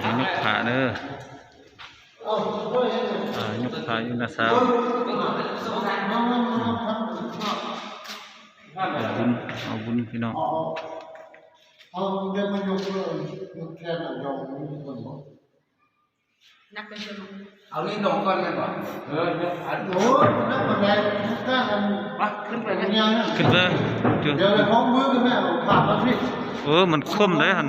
มันยกขาเด้อยกขาอยู่นะสาวเอาบุญพี่น้องเอาเดี๋ยวมันยกเลยยกแค่นั้นยกมันหมดนักเป็นชนเอานี่ลงก่อนกันก่อนโอ้ยนักบันไดกล้ากันมาขึ้นไปกันยังขึ้นเลยเดี๋ยวเลยห้องมือกันแม่ผ่านมาพี่มันคมเลยหัน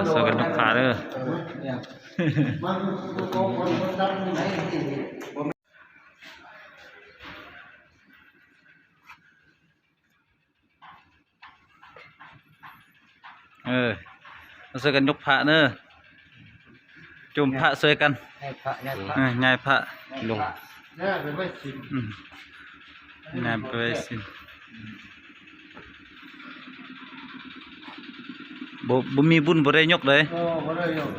ใส่กันยกขาเด้อมันโกงคนดังไหนใส่กันยกพระเด้อจุ่มพระใส่กันง่ายพระลงง่ายไปไว้สิง่ายไปไว้สิบ่มีบุญบ่ได้ยกเลยบ่ได้ยก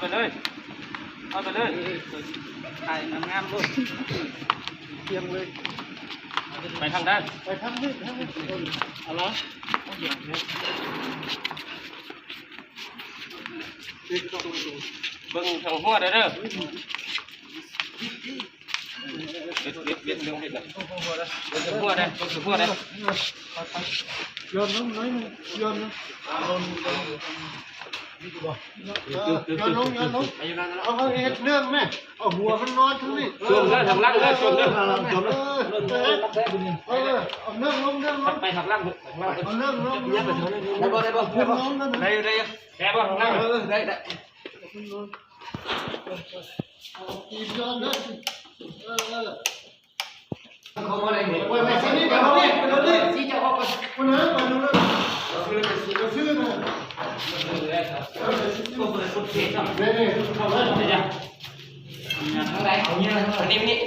ไปเลยถ่ายงามๆเลยเตรียมเลยไปทางด้านเอาละเบิ่งทางหัวเด้อเบ็ดเรื่องเบ็ดละหัวได้โยนน้อยโยนเอาเอ็ดเรื่องแม่เอาหัวมันนอนทั้งนี้ช่วงทางล่างเลยช่วงเอาเรื่องลงไปทางล่างเอาเรื่องลงได้บ่ได้แค่บ่ทางล่างได้เอาตีนย้อนเลยเขาอะไรเนี่ยไปสินี่ไปเลยสิจะออกคนนั้นไปเลยซื้อนะนี่เข้าเลยทางไหนเอาเนี่ยทางนี้นี่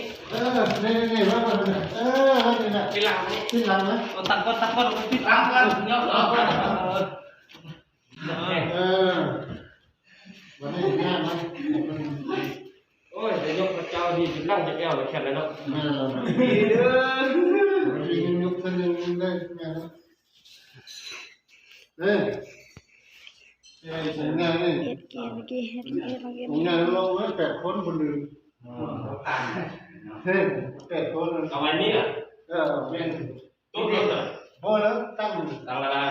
ว่ามันนี่นะที่หลังนะตัดที่หลังกันเนาะวันนี้งานมั้ยโอ้ยแต่ยกพระเจ้าดีนั่งจะแก้วเลยแค่แล้วเนาะดีเด้อยกคนนึงได้งานผมงานนี่ผมงานเราไว้8 คนคนนึง8 คนเอาวันนี้อ่ะเป็นตุ๊กเลยพอแล้วตั้งละ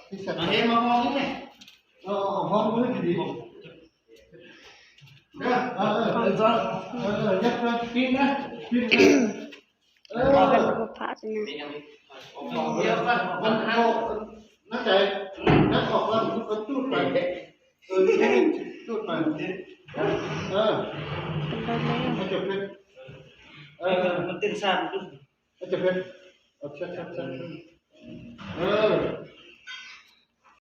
ที่สัตว์เฮ้ยมามองนี่ห้องมือดียัดเลยกินนะเราเป็นระบบพระใช่ไหมเดี๋ยวมันเอานักใจนักออกแล้วมันจุดไปจุดไปมันจะเป็นมันเต้นซ่านมันจะเป็นชัด